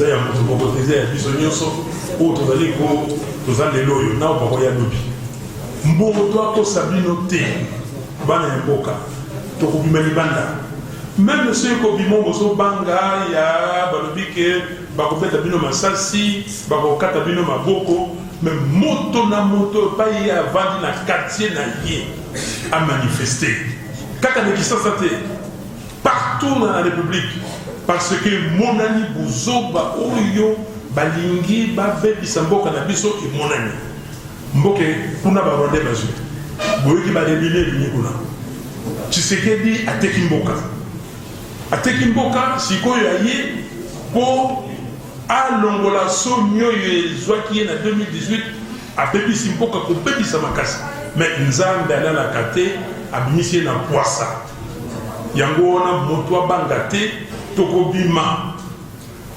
eza ya moto moko eza ya biso nyonso oyo tozali toza lelo oyo na opako ya lobi mbongo toakosa bino te bana ya mboka tokobima libanda même soki kobima bozobanga ya balobi ke bakobeta bino masasi bakokata bino maboko mais moto na moto epai ye avandi na quartier na ye amanifeste kaka na kisasa te partout dans la République parce que monani buzoba oyo balingi babebisa mboka na biso emonani mboke kuna barwande bazwi boyoki barebile elingi kuna Tshisekedi ateki mboka sikoyo aye po alongola somi oyo ezwaki ye na 2018 abebisi mboka kobebisa makasi mais nzambe alalaka te abimisi ye na pwasa yango wana moto abanga te tokobima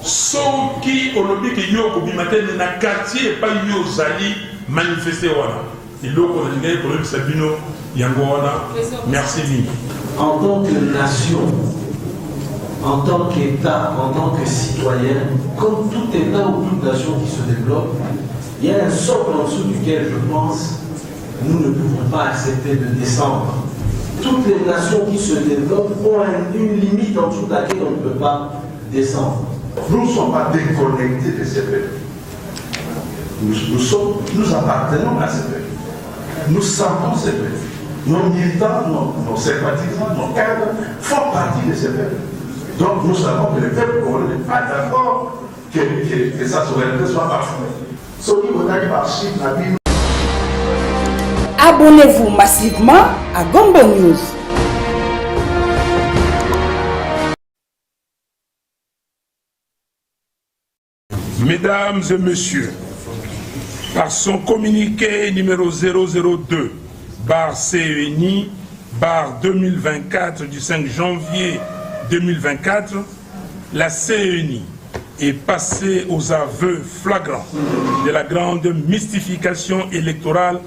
soki olobi ke yo kobima te na quartier epai yo ozali manifeste wana eloko nalingai kolobisa bino yango wana merci mingi. En tant que nation, en tant qu'État, en tant que citoyen, comme tout État ou toute nation qui se développe, il y a un socle en dessous duquel je pense nous ne pouvons pas accepter de descendre. Toutes les nations qui se développent ont une limite en dessous de laquelle on ne peut pas descendre. Nous ne sommes pas déconnectés de ces peuples. Nous appartenons à ces peuples. Nous sentons ces peuples. Nos militants, nos sympathisants, nos cadres font partie de ces peuples. Donc nous savons que le peuple congolais n'est pas d'accord que sa souveraineté soit parfaite. Abonnez-vous massivement à Gombo News. Mesdames et messieurs, par son communiqué numéro 002/CENI/2024 du 5 janvier 2024, la CENI est passée aux aveux flagrants de la grande mystification électorale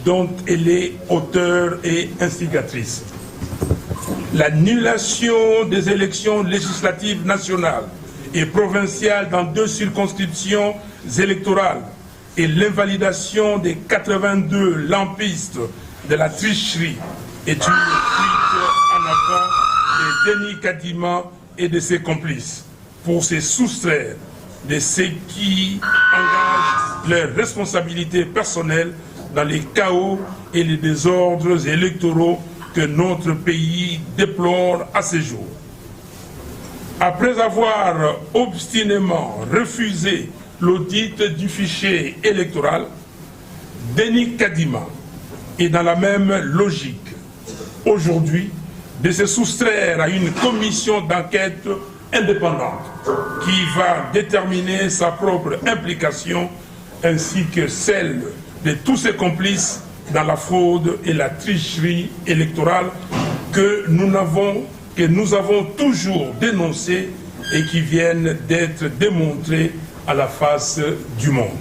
dont elle est auteure et instigatrice. L'annulation des élections législatives nationales et provinciales dans 2 circonscriptions électorales et l'invalidation des 82 lampistes de la tricherie est une fuite en avant de Denis Kadima et de ses complices pour se soustraire de ce qui engage leurs responsabilités personnelles dans les chaos et les désordres électoraux que notre pays déplore à ce jour. Après avoir obstinément refusé l'audit du fichier électoral, Denis Kadima est dans la même logique aujourd'hui de se soustraire à une commission d'enquête indépendante qui va déterminer sa propre implication ainsi que celle de tous ses complices dans la fraude et la tricherie électorale que nous avons toujours dénoncées et qui viennent d'être démontrées à la face du monde.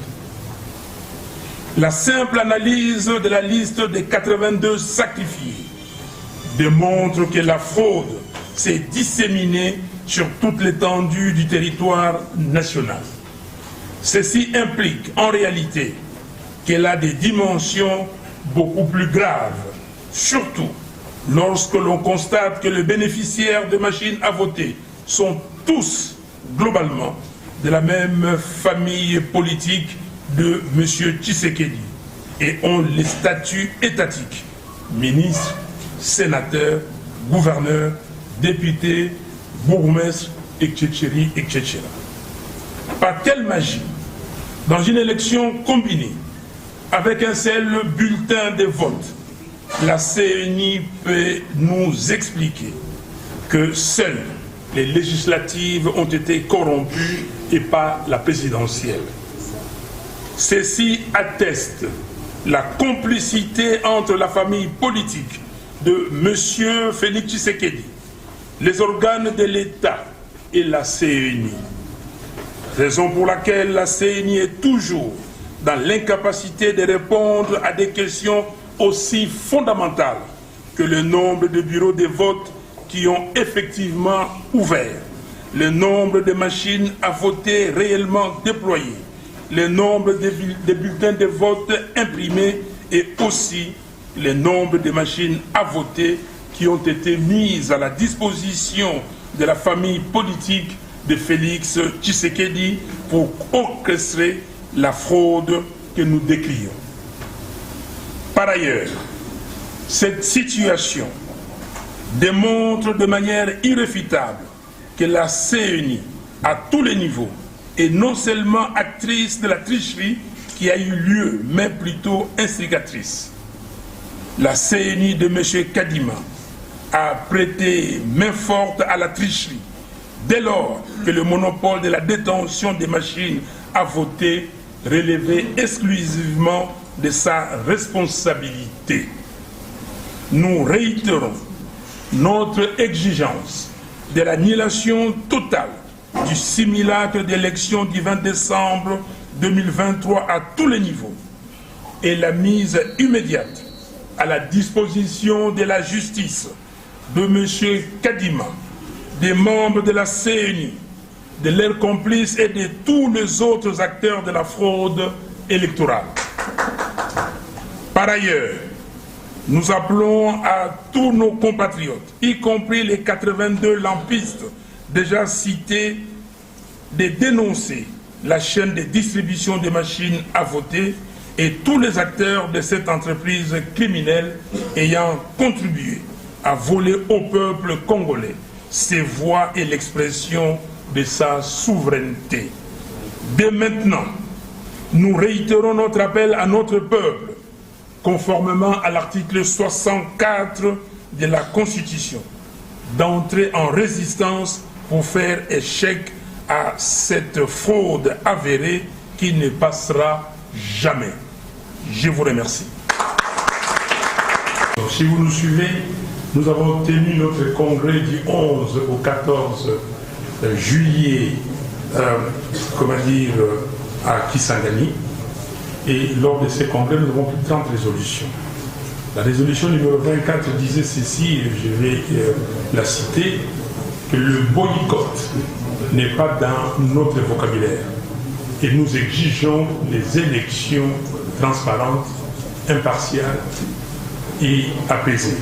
La simple analyse de la liste des 82 sacrifiés démontre que la fraude s'est disséminée sur toute l'étendue du territoire national. Ceci implique en réalité qu'elle a des dimensions beaucoup plus graves, surtout lorsque l'on constate que les bénéficiaires de machines à voter sont tous globalement de la même famille politique de M. Tshisekedi et ont les statuts étatiques, ministres, sénateurs, gouverneurs, députés, bourgmestres, etc., etc. Par quelle magie, dans une élection combinée, avec un seul bulletin de vote, la CENI peut nous expliquer que seules les législatives ont été corrompues et pas la présidentielle. Ceci atteste la complicité entre la famille politique de M. Félix Tshisekedi, les organes de l'État et la CENI. Raison pour laquelle la CENI est toujours dans l'incapacité de répondre à des questions aussi fondamentales que le nombre de bureaux de vote qui ont effectivement ouvert, le nombre de machines à voter réellement déployées, le nombre de bulletins de vote imprimés et aussi le nombre de machines à voter qui ont été mises à la disposition de la famille politique de Félix Tshisekedi pour orchestrer la fraude que nous décrions. Par ailleurs, cette situation démontre de manière irréfutable que la CENI, à tous les niveaux, est non seulement actrice de la tricherie qui a eu lieu, mais plutôt instigatrice. La CENI de M. Kadima a prêté main forte à la tricherie dès lors que le monopole de la détention des machines à voter relevait exclusivement de sa responsabilité. Nous réitérons notre exigence de l'annulation totale du simulacre d'élection du 20 décembre 2023 à tous les niveaux et la mise immédiate à la disposition de la justice de M. Kadima, des membres de la CENI, de leurs complices et de tous les autres acteurs de la fraude électorale. Par ailleurs, nous appelons à tous nos compatriotes, y compris les 82 lampistes déjà cités, de dénoncer la chaîne de distribution des machines à voter et tous les acteurs de cette entreprise criminelle ayant contribué à voler au peuple congolais ses voix et l'expression de sa souveraineté. Dès maintenant, nous réitérons notre appel à notre peuple, conformément à l'article 64 de la Constitution, d'entrer en résistance pour faire échec à cette fraude avérée qui ne passera jamais. Je vous remercie. Donc, si vous nous suivez, nous avons tenu notre congrès du 11 au 14 juillet à Kisangani. Et lors de ces congrès, nous avons pris 30 résolutions. La résolution numéro 24 disait ceci, et je vais la citer, que le boycott n'est pas dans notre vocabulaire. Et nous exigeons les élections transparentes, impartiales et apaisées.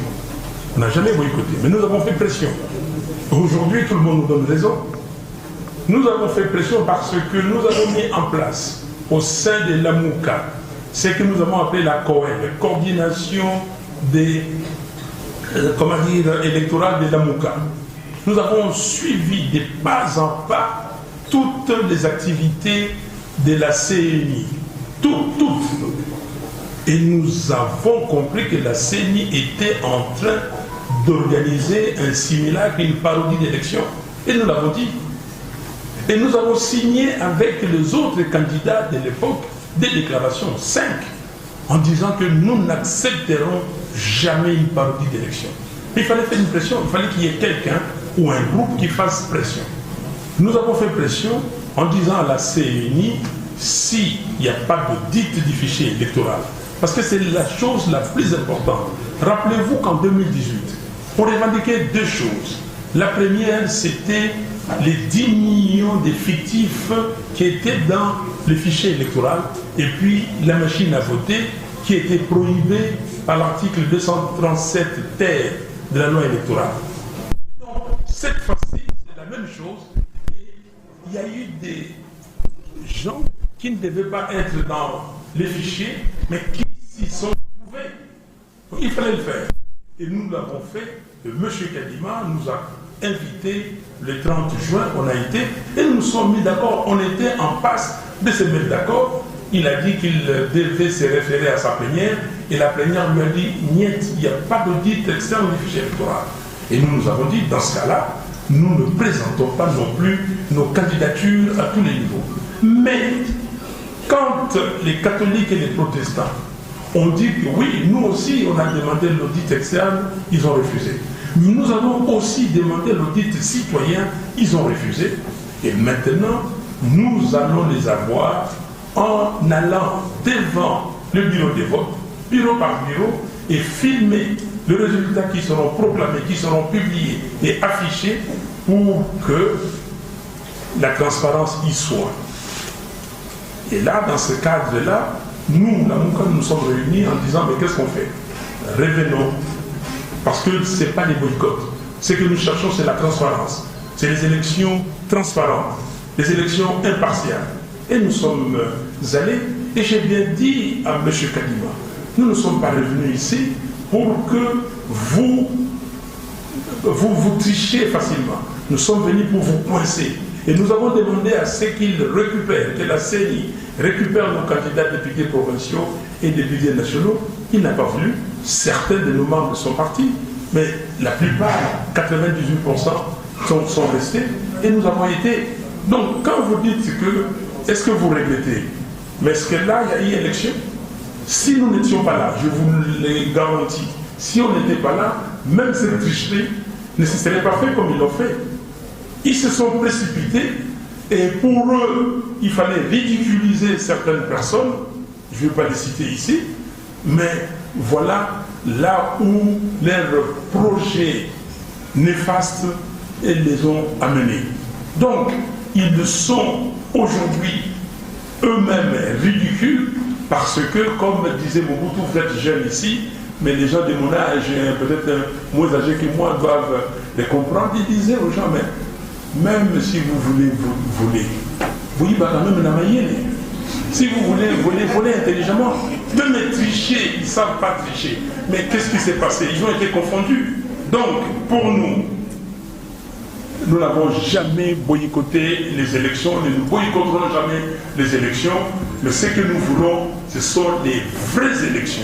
On n'a jamais boycotté, mais nous avons fait pression. Aujourd'hui, tout le monde nous donne raison. Nous avons fait pression parce que nous avons mis en place au sein de l'AMUCA ce que nous avons appelé la COEL, la coordination des électorale de l'AMUCA. Nous avons suivi de pas en pas toutes les activités de la CENI, toutes. Et nous avons compris que la CENI était en train d'organiser un simulacre, une parodie d'élection. Et nous l'avons dit. Et nous avons signé avec les autres candidats de l'époque des déclarations 5 en disant que nous n'accepterons jamais une parodie d'élection. Il fallait faire une pression, il fallait qu'il y ait quelqu'un ou un groupe qui fasse pression. Nous avons fait pression en disant à la CENI s'il n'y a pas d'audit du fichier électoral. Parce que c'est la chose la plus importante. Rappelez-vous qu'en 2018, on revendiquait deux choses. La première, c'était les 10 millions de fictifs qui étaient dans le fichier électoral et puis la machine à voter qui était prohibée par l'article 237 ter de la loi électorale. Donc, cette fois-ci, c'est la même chose. Et il y a eu des gens qui ne devaient pas être dans les fichiers, mais qui s'y sont trouvés. Donc, il fallait le faire. Et nous l'avons fait. M. Kadima nous a invités le 30 juin, on a été, et nous nous sommes mis d'accord, on était en passe de se mettre d'accord. Il a dit qu'il devait se référer à sa plénière, et la plénière lui a dit, niet, il n'y a pas d'audit externe du fichier électoral. Et nous avons dit, dans ce cas-là, nous ne présentons pas non plus nos candidatures à tous les niveaux. Mais, quand les catholiques et les protestants ont dit que oui, nous aussi, on a demandé l'audit externe, ils ont refusé. Nous avons aussi demandé l'audit citoyen, ils ont refusé. Et maintenant, nous allons les avoir en allant devant le bureau de vote, bureau par bureau, et filmer les résultats qui seront proclamés, qui seront publiés et affichés pour que la transparence y soit. Et là, dans ce cadre-là, nous, la MOUCA, nous sommes réunis en disant, mais qu'est-ce qu'on fait? Revenons. Parce que ce n'est pas des boycotts. Ce que nous cherchons, c'est la transparence. C'est les élections transparentes, les élections impartiales. Et nous sommes allés, et j'ai bien dit à M. Kadima, nous ne sommes pas revenus ici pour que vous trichiez facilement. Nous sommes venus pour vous coincer. Et nous avons demandé à ce qu'ils récupèrent, que la CENI récupère nos candidats députés provinciaux et députés nationaux. Il n'a pas voulu. Certains de nos membres sont partis, mais la plupart, 98%, sont restés. Et nous avons été. Donc, quand vous dites que, est-ce que vous regrettez? Mais est-ce que là, il y a eu élection? Si nous n'étions pas là, je vous le garantis, si on n'était pas là, même cette tricherie ne se serait pas fait comme ils l'ont fait. Ils se sont précipités et pour eux, il fallait ridiculiser certaines personnes. Je ne vais pas les citer ici, mais voilà là où leurs projets néfastes les ont amenés. Donc, ils sont aujourd'hui eux-mêmes ridicules parce que, comme disait Mobutu, vous êtes jeunes ici, mais les gens de mon âge, peut-être moins âgés que moi, doivent les comprendre. Ils disaient aux gens, mais même si vous voulez voler, vous y va quand même la maille. Si vous voulez voler, volez intelligemment. Même les tricher, ils ne savent pas tricher. Mais qu'est-ce qui s'est passé? Ils ont été confondus. Donc, pour nous, nous n'avons jamais boycotté les élections, nous ne boycotterons jamais les élections, mais ce que nous voulons, ce sont les vraies élections.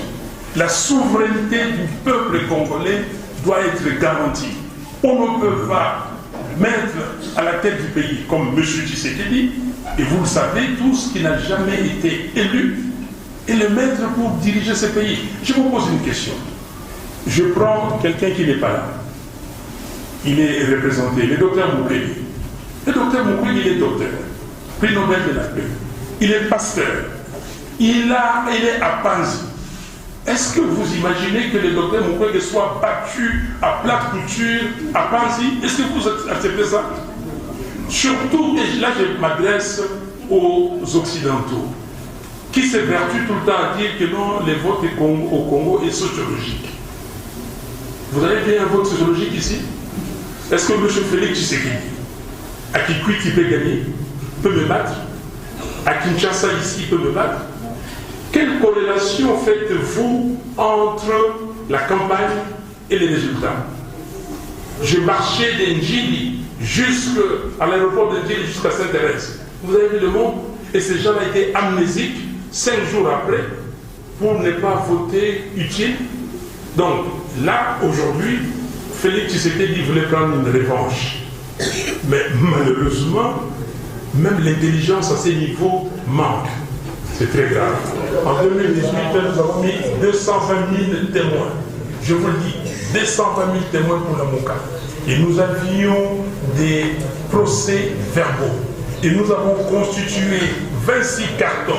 La souveraineté du peuple congolais doit être garantie. On ne peut pas mettre à la tête du pays, comme M. Tshisekedi, et vous le savez tous, qui n'a jamais été élu, et le mettre pour diriger ce pays. Je vous pose une question. Je prends quelqu'un qui n'est pas là. Il est représenté, le docteur Mukwege. Le docteur Mukwege, il est docteur, prix Nobel de la paix. Il est pasteur. Il est à Panzi. Est-ce que vous imaginez que le docteur Mukwege soit battu à plate couture à Panzi? Est-ce que vous acceptez ça? Surtout, et là je m'adresse aux Occidentaux, qui s'évertuent tout le temps à dire que non, les votes au Congo est sociologique. Vous avez bien un vote sociologique ici? Est-ce que M. Félix Tshisekedi, à Kikwit, il peut gagner, peut me battre? À Kinshasa, ici, il peut me battre? Quelle corrélation faites-vous entre la campagne et les résultats? Je marchais d'Ndjili jusqu'à l'aéroport d'Ndjili, jusqu'à Sainte-Thérèse. Vous avez vu le monde? Et ces gens-là étaient amnésiques 5 jours après pour ne pas voter utile. Donc là, aujourd'hui, Félix Tshisekedi voulait prendre une revanche. Mais malheureusement, même l'intelligence à ces niveaux manque. C'est très grave. En 2018, nous avons mis 220 000 témoins. Je vous le dis, 220 000 témoins pour la MOUCA. Et nous avions des procès verbaux. Et nous avons constitué 26 cartons.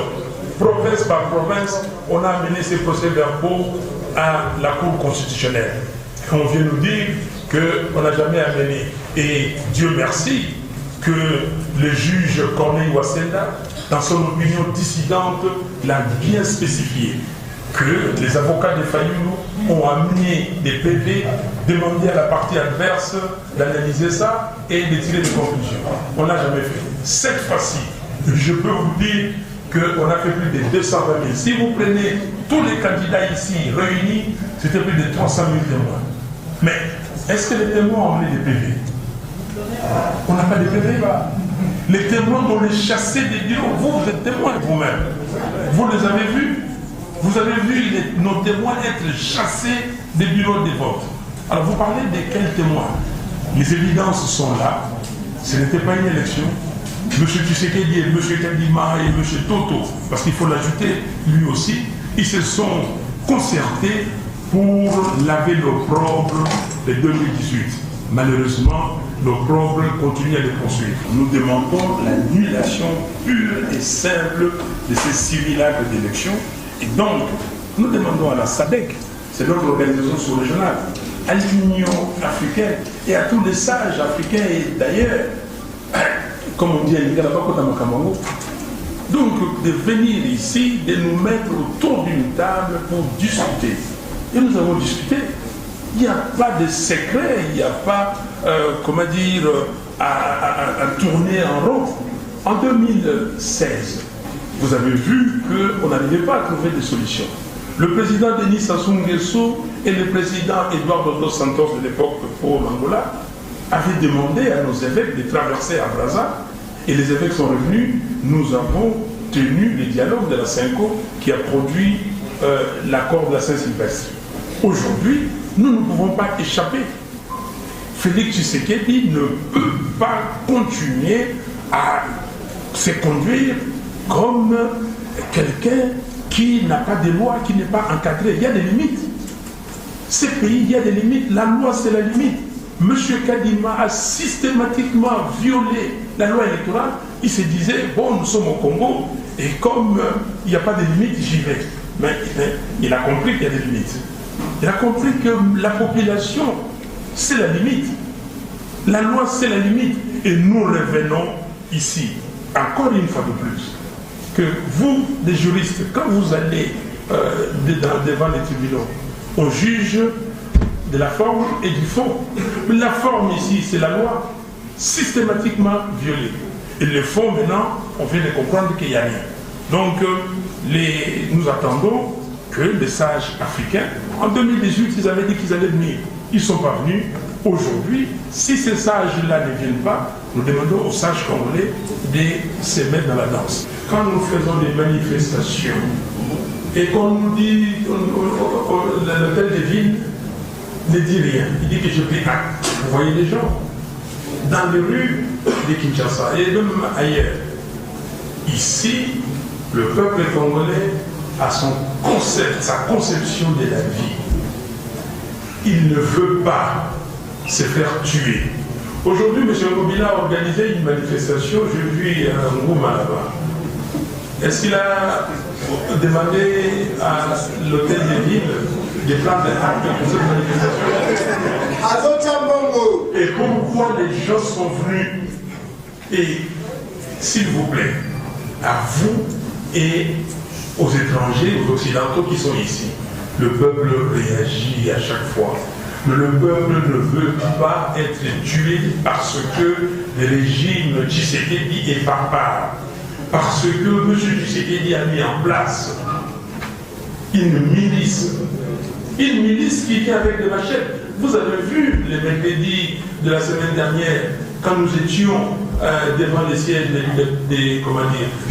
Province par province, on a amené ces procès verbaux à la Cour constitutionnelle. Et on vient nous dire qu'on n'a jamais amené. Et Dieu merci que le juge Corneille Wassenda, dans son opinion dissidente, l'a bien spécifié, que les avocats de Fayoulou ont amené des PV, demandé à la partie adverse d'analyser ça et de tirer des conclusions. On n'a jamais fait. Cette fois-ci, je peux vous dire qu'on a fait plus de 220 000. Si vous prenez tous les candidats ici réunis, c'était plus de 300 000 témoins. Mais est-ce que les témoins ont amené des PV? On n'a pas de PV. Les témoins, on les chassait des bureaux. Vous êtes témoins vous-même. Vous les avez vus? Vous avez vu nos témoins être chassés des bureaux de vote. Alors vous parlez de quels témoins? Les évidences sont là. Ce n'était pas une élection. M. Tshisekedi et M. Kadima et M. Toto, parce qu'il faut l'ajouter, lui aussi, ils se sont concertés pour laver l'opprobre de 2018. Malheureusement, l'opprobre continue à les poursuivre. Nous demandons l'annulation pure et simple de ces simulacres d'élection. Et donc, nous demandons à la SADC, c'est notre organisation sous-régionale, à l'Union africaine et à tous les sages africains et d'ailleurs, comme on dit à Lingala, donc de venir ici, de nous mettre autour d'une table pour discuter. Et nous avons discuté. Il n'y a pas de secret, il n'y a pas, à tourner en rond. En 2016, vous avez vu qu'on n'arrivait pas à trouver des solutions. Le président Denis Sassou Nguesso et le président Eduardo dos Santos de l'époque pour l'Angola avaient demandé à nos évêques de traverser à Brazza, et les évêques sont revenus. Nous avons tenu le dialogue de la Cinco qui a produit l'accord de la Saint-Sylvestre. Aujourd'hui, nous ne pouvons pas échapper. Félix Tshisekedi ne peut pas continuer à se conduire comme quelqu'un qui n'a pas de loi, qui n'est pas encadré. Il y a des limites. Ces pays, il y a des limites. La loi, c'est la limite. M. Kadima a systématiquement violé la loi électorale. Il se disait, bon, nous sommes au Congo, et comme il n'y a pas de limites, j'y vais. Mais il a compris qu'il y a des limites. Il a compris que la population, c'est la limite. La loi, c'est la limite. Et nous revenons ici, encore une fois de plus, que vous, des juristes, quand vous allez devant les tribunaux, on juge de la forme et du fond. La forme ici, c'est la loi systématiquement violée. Et le fond, maintenant, on vient de comprendre qu'il n'y a rien. Donc, nous attendons que les sages africains, en 2018, ils avaient dit qu'ils allaient venir. Ils ne sont pas venus. Aujourd'hui, si ces sages-là ne viennent pas, nous demandons aux sages congolais de se mettre dans la danse. Quand nous faisons des manifestations et qu'on nous dit, l'hôtel de ville ne dit rien, il dit que je paie acte. Vous voyez les gens dans les rues de Kinshasa et même ailleurs. Ici, le peuple congolais a son concept, sa conception de la vie. Il ne veut pas se faire tuer. Aujourd'hui, M. Mobila a organisé une manifestation, j'ai vu un Ngouma là-bas. Est-ce qu'il a demandé à l'hôtel des villes des plans d'acte pour cette manifestation? Et pourquoi les gens sont venus? Et s'il vous plaît, à vous et aux étrangers, aux occidentaux qui sont ici, le peuple réagit à chaque fois. Mais le peuple ne veut pas être tué parce que le régime Tshisekedi est barbare. Parce que M. Tshisekedi a mis en place une milice. Une milice qui vient avec des machettes. Vous avez vu les mercredis de la semaine dernière, quand nous étions devant les sièges des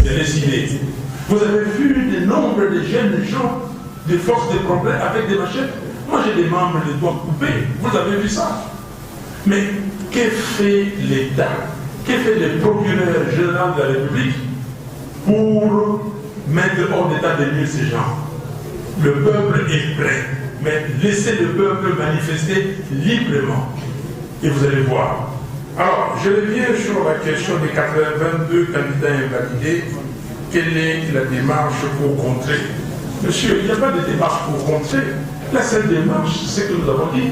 décidés. Vous avez vu le nombre de jeunes gens, des forces de progrès avec des machettes. Moi j'ai des membres, les doigts coupés. Vous avez vu ça? Mais que fait l'État? Que fait le procureur général de la République pour mettre hors d'état de nuire ces gens? Le peuple est prêt, mais laissez le peuple manifester librement. Et vous allez voir. Alors, je reviens sur la question des 82 candidats invalidés. Quelle est la démarche pour contrer? Monsieur, il n'y a pas de démarche pour contrer. La seule démarche, c'est que nous avons dit,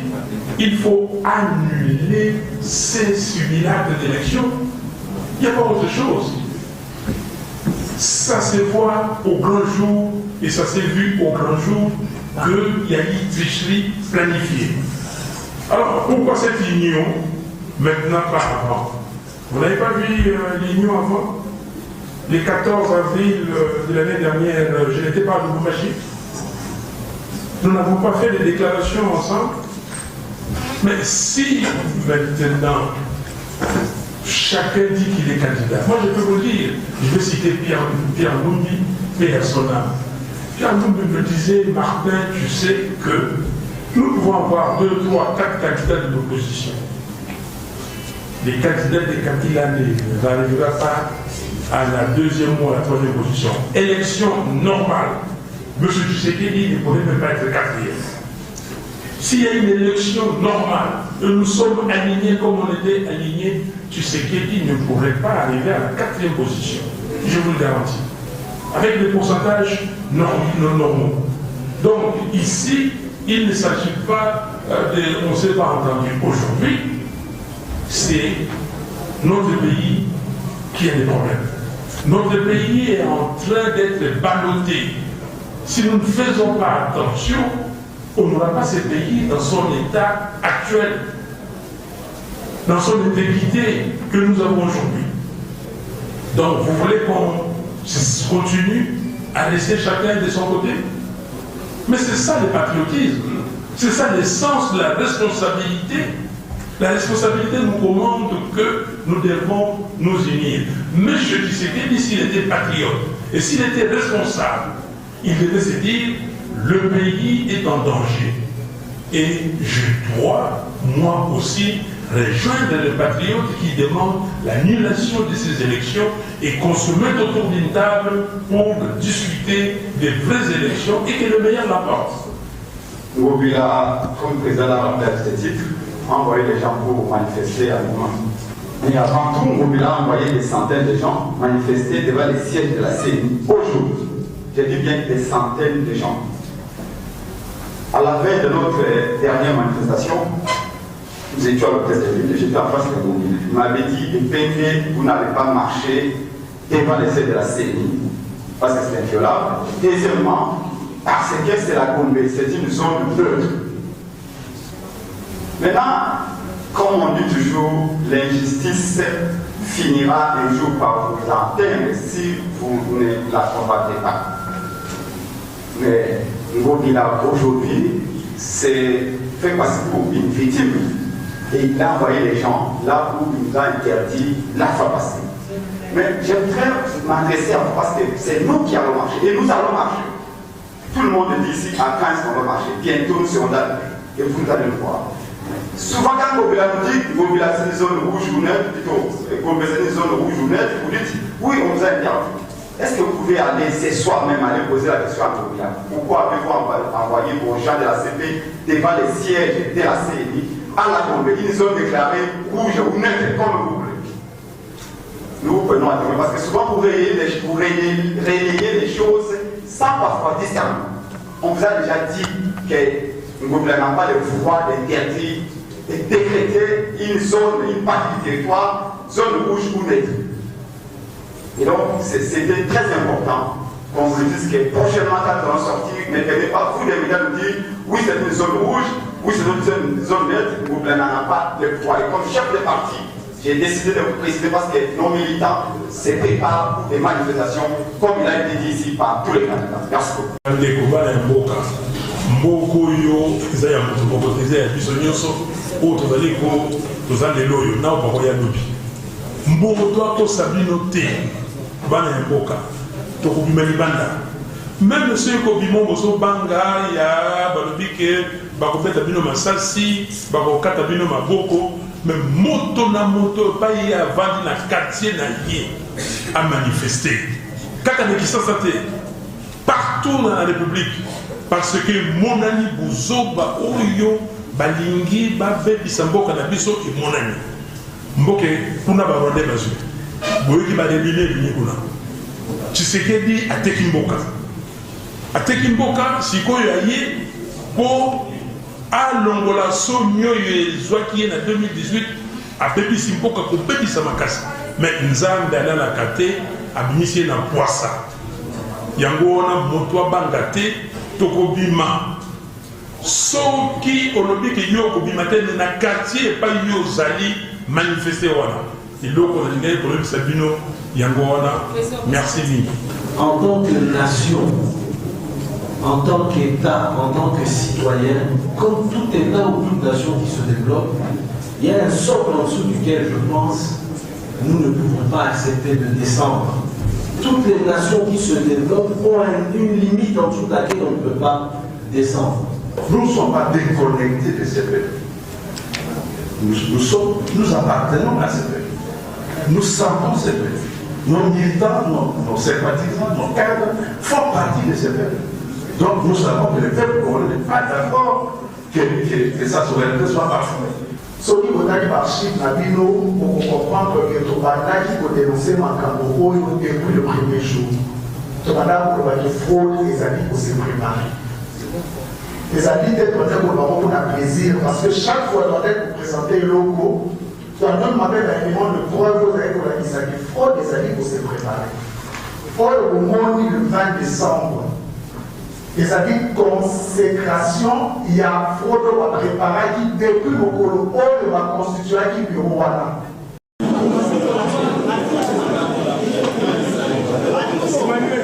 il faut annuler ces simulacres d'élection. Il n'y a pas autre chose. Ça se voit au grand jour, et ça s'est vu au grand jour, qu'il y a une tricherie planifiée. Alors, pourquoi cette union, maintenant par avant? Vous n'avez pas vu l'union avant? Le 14 avril de l'année dernière, je n'étais pas à Lubumbashi. Nous n'avons pas fait des déclarations ensemble. Mais si maintenant, chacun dit qu'il est candidat, moi je peux vous dire, je vais citer Pierre Lumbi, personnel. Pierre Lumbi me disait, Martin, tu sais que nous pouvons avoir 2, 3, 4 candidats de l'opposition. Les candidats de Kabila n'arriveront pas à la deuxième ou à la troisième position. Élection normale. M. Tshisekedi ne pourrait même pas être quatrième. S'il y a une élection normale, et nous sommes alignés comme on était alignés, Tshisekedi ne pourrait pas arriver à la quatrième position. Je vous le garantis. Avec des pourcentages normaux. Donc ici, il ne s'agit pas on ne s'est pas entendu aujourd'hui, c'est notre pays qu'il y a des problèmes. Notre pays est en train d'être ballotté. Si nous ne faisons pas attention, on n'aura pas ce pays dans son état actuel, dans son intégrité que nous avons aujourd'hui. Donc, vous voulez qu'on continue à laisser chacun de son côté? Mais c'est ça le patriotisme, c'est ça l'essence de la responsabilité. La responsabilité nous commande que nous devons nous unir. M. Tshisekedi, s'il était patriote et s'il était responsable, il devait se dire, le pays est en danger. Et je dois, moi aussi, rejoindre les patriotes qui demandent l'annulation de ces élections et qu'on se mette autour d'une table pour discuter des vraies élections et que le meilleur l'emporte. Ngobila, comme président de la République de ce titre, a envoyé les gens pour manifester à Goma. Mais avant tout, Ngobila a envoyé des centaines de gens manifester devant les sièges de la CENI aujourd'hui. Je dis bien des centaines de gens. À la veille de notre dernière manifestation, nous étions à l'hôtel de ville, j'étais en face de Ngobila. Il m'avait dit, vous n'allez pas marcher devant les sièges de la CENI, parce que c'est inviolable. Deuxièmement, parce que c'est la Gombe, c'est une zone neutre. Maintenant, comme on dit toujours, l'injustice finira un jour par vous atteindre si vous ne la combattez pas. Mais Ngobila aujourd'hui, c'est fait passer pour une victime. Et il a envoyé les gens là où il nous a interdit la fois passée. Mais j'aimerais m'adresser à vous parce que c'est nous qui allons marcher. Et nous allons marcher. Tout le monde dit ici à 15 on va marcher. Bientôt nous serons là. Et vous allez le voir. Souvent quand Ngobila nous dit Ngobila c'est une zone rouge ou neutre, plutôt Ngobila c'est une zone rouge ou neutre, vous dites oui on vous a interdit. Est-ce que vous pouvez aller, c'est soi-même aller poser la question à Ngobila? Pourquoi avez-vous envoyé vos gens de la CP devant les sièges de la CNI à la Gombe, une zone déclarée rouge ou neutre comme vous voulez? Nous prenons à témoin parce que souvent vous relayez les choses sans parfois discernement. On vous a déjà dit que Ngobila n'a pas le pouvoir d'interdire et décréter une zone, une partie du territoire, zone rouge ou neutre. Et donc, c'était très important qu'on vous dise que prochainement, quand on va sortir, ne venez pas vous les médias nous dire oui, c'est une zone rouge, oui, c'est une zone neutre, vous n'en avez pas le pouvoir. Et comme chef de parti, j'ai décidé de vous préciser parce que nos militants se préparent pour des manifestations, comme il a été dit ici par tous les candidats. Merci beaucoup. Mboko yo eza ya moto moko eza ya biso nyonso oyo tozali toza lelo oyo na opako ya lobi mboko toakosa bino te bana ya mboka tokobima libanda meme soki kobima bozobanga ya balobi ke bakobeta bino masasi bakokata bino maboko me moto na moto epai ye avandi na quartier na ye amanifeste kaka na Kinshasa te partout dans la République. Parce que mon ami Bouzoba Oyo Balingi Babebisa Mboka na biso et mon ami Mboke kuna baronde bazu boyoki balebile bini kuna Tshisekedi ateki Mboka sikoyo aye po alongola so nyoyo ezwaki ye na 2018 abebisi Mboka kobebisa makasi mais nzambe alala kate abimisi na poisa yango wana moto abanga te tokobima soki olobi ke yo kobima te na quartier epai yo ozali manifester wana eloko nalingai kolobisa bino yango wana merci mingi. En tant que nation, en tant qu'État, en tant que citoyen, comme tout État ou toute nation qui se développe, il y a un socle en dessous duquel je pense nous ne pouvons pas accepter de descendre. Toutes les nations qui se développent ont une limite en dessous de laquelle on ne peut pas descendre. Nous ne sommes pas déconnectés de ces peuples. Nous appartenons à ces peuples. Nous sentons ces peuples. Nos militants, nos sympathisants, nos cadres font partie de ces peuples. Donc nous savons que les peuples n'est pas d'accord que sa souveraineté soit parfaite. Soki botaki barchive na bino pour comprendre que tobandaki kodénoncer makambo oyo depuis le premier jour. Tobandaki kolobaki fraude ezali kose préparer. Ezali te toza koloba mpona plaisir parce que chaque fois tobandaki koprésenter eloko Dans notre modèle d'éléments de preuve, vous avez pour la fraude des alliés pour se préparer. Fraude au monde le 20 décembre. Les alliés consécration, il y a fraude à préparer qui depuis le colo, on va constituer qui bureau voilà. Emmanuel.